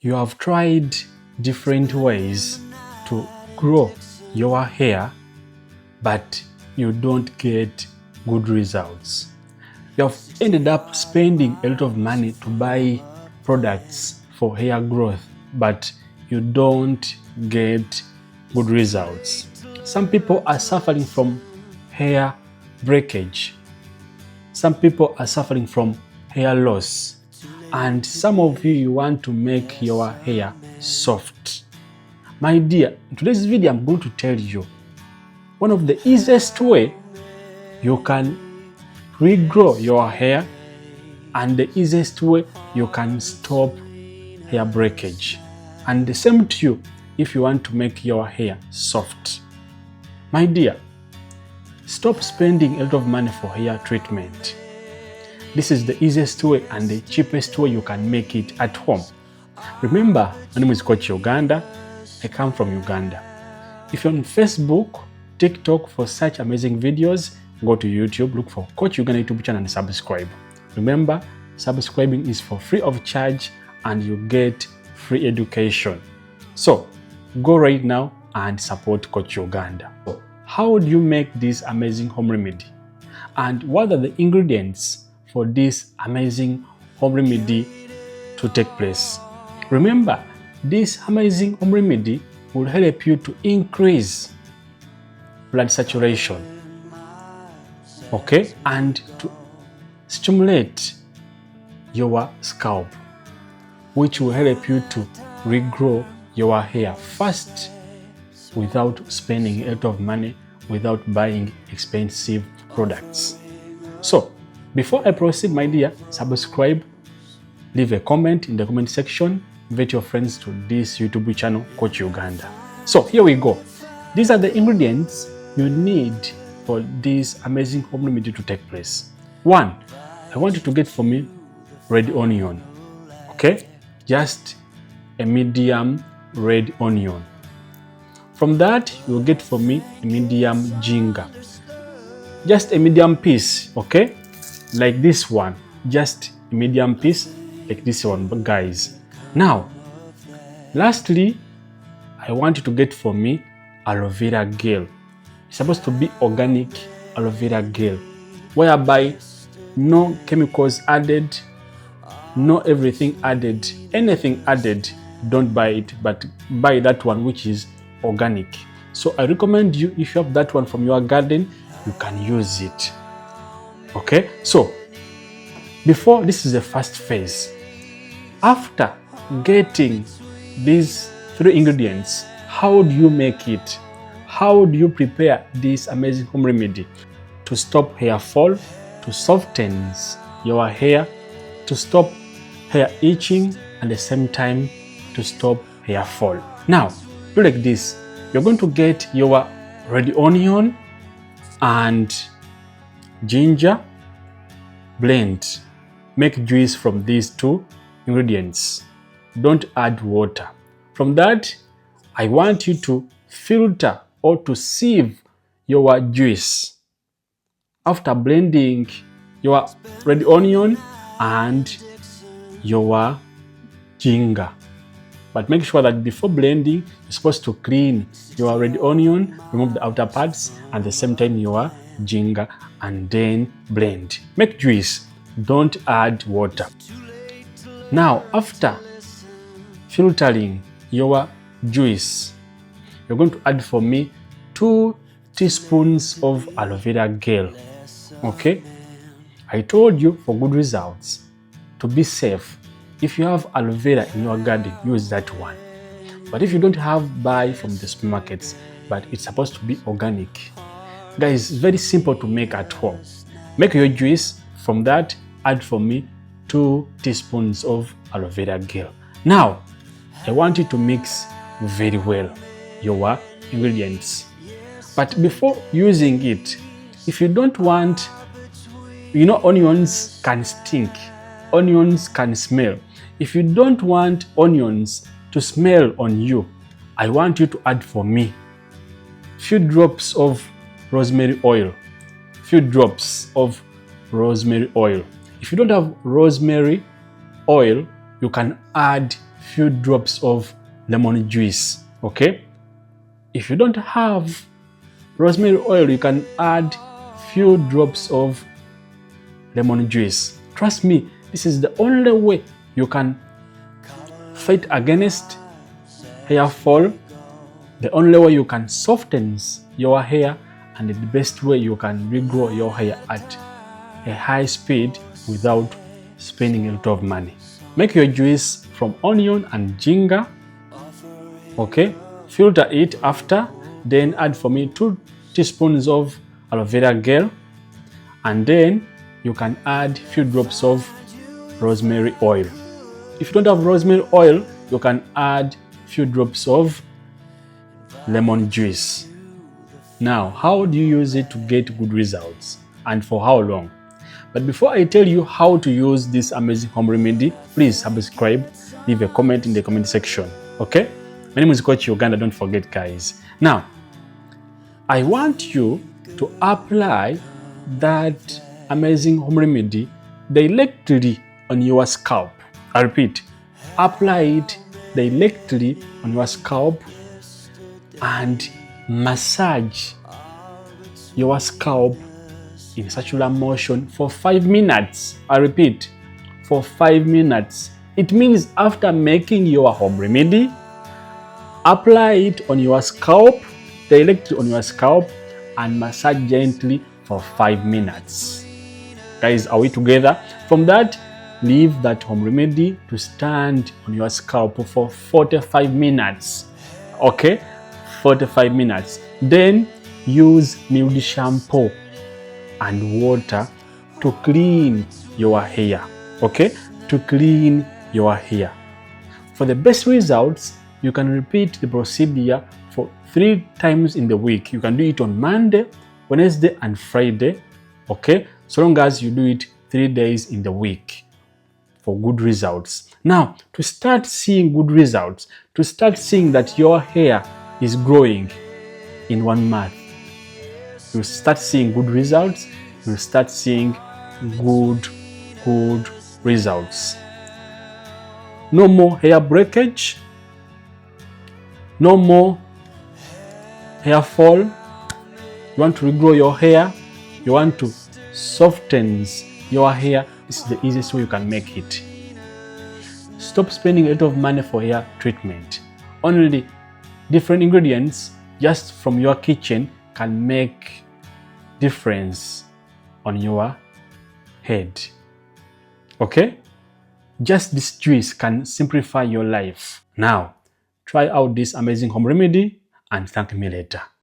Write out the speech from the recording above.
You have tried different ways to grow your hair, but you don't get good results. You have ended up spending a lot of money to buy products for hair growth, but you don't get good results. Some people are suffering from hair breakage. Some people are suffering from hair loss. And some of you want to make your hair soft. My dear, in today's video, I'm going to tell you one of the easiest way you can regrow your hair and the easiest way you can stop hair breakage. And the same to you if you want to make your hair soft. My dear, stop spending a lot of money for hair treatment. This is the easiest way and the cheapest way you can make it at home. Remember, my name is Coach Uganda. I come from Uganda. If you're on Facebook, TikTok for such amazing videos, go to YouTube, look for Coach Uganda YouTube channel and subscribe. Remember, subscribing is for free of charge and you get free education. So, go right now and support Coach Uganda. How do you make this amazing home remedy? And what are the ingredients for this amazing home remedy to take place? Remember, this amazing home remedy will help you to increase blood saturation, okay, and to stimulate your scalp, which will help you to regrow your hair fast without spending a lot of money, without buying expensive products. So, before I proceed, my dear, subscribe, leave a comment in the comment section, invite your friends to this YouTube channel, Coach Uganda. So here we go. These are the ingredients you need for this amazing home remedy to take place. 1, I want you to get for me red onion, okay? Just a medium red onion. From that, you'll get for me a medium ginger. Just a medium piece, okay? Like this one, just a medium piece like this one, guys. Now, lastly, I want you to get for me aloe vera gel. It's supposed to be organic aloe vera gel, whereby no chemicals added, no everything added, anything added, don't buy it, but buy that one which is organic. So I recommend you, if you have that one from your garden, you can use it. Okay, so before, this is the first phase. After getting these 3 ingredients, how do you make it? How do you prepare this amazing home remedy to stop hair fall, to soften your hair, to stop hair itching, and at the same time to stop hair fall? Now, do like this. You're going to get your red onion and ginger, blend, make juice from these 2 ingredients. Don't add water. From that, I want you to filter or to sieve your juice. After blending your red onion and your ginger, but make sure that before blending, you're supposed to clean your red onion, remove the outer parts, and at the same time your ginger, and then blend. Make juice, don't add water. Now, after filtering your juice, you're going to add for me 2 teaspoons of aloe vera gel. Okay? I told you, for good results, to be safe, if you have aloe vera in your garden, use that one. But if you don't have, buy from the supermarkets, but it's supposed to be organic. Guys, it's very simple to make at home. Make your juice. From that, add for me 2 teaspoons of aloe vera gel. Now, I want you to mix very well your ingredients. But before using it, if you don't want, onions can stink, onions can smell. If you don't want onions to smell on you, I want you to add for me few drops of rosemary oil. Few drops of rosemary oil. If you don't have rosemary oil, you can add few drops of lemon juice. Okay, if you don't have rosemary oil, you can add few drops of lemon juice. Trust me, this is the only way you can fight against hair fall, the only way you can soften your hair, and the best way you can regrow your hair at a high speed without spending a lot of money. Make your juice from onion and ginger. Okay, filter it after, then add for me 2 teaspoons of aloe vera gel, and then you can add few drops of rosemary oil. If you don't have rosemary oil, you can add few drops of lemon juice. Now, how do you use it to get good results, and for how long? But before I tell you how to use this amazing home remedy, please subscribe, leave a comment in the comment section. Okay, my name is Coach Uganda. Don't forget, guys. Now, I want you to apply that amazing home remedy directly on your scalp. I repeat, apply it directly on your scalp and massage your scalp in circular motion for 5 minutes. I repeat, for 5 minutes. It means after making your home remedy, apply it on your scalp, directly on your scalp, and massage gently for 5 minutes. Guys, are we together? From that, leave that home remedy to stand on your scalp for 45 minutes. Okay, 45 minutes. Then use mild shampoo and water to clean your hair. Okay, to clean your hair. For the best results, you can repeat the procedure for 3 times in the week. You can do it on Monday, Wednesday, and Friday. Okay, so long as you do it 3 days in the week for good results. Now, to start seeing good results, to start seeing that your hair is growing in 1 month, you start seeing good results, you start seeing good results. No more hair breakage, no more hair fall. You want to regrow your hair, you want to soften your hair, this is the easiest way you can make it. Stop spending a lot of money for hair treatment. Only different ingredients just from your kitchen can make difference on your head. Okay? Just this juice can simplify your life. Now, try out this amazing home remedy and thank me later.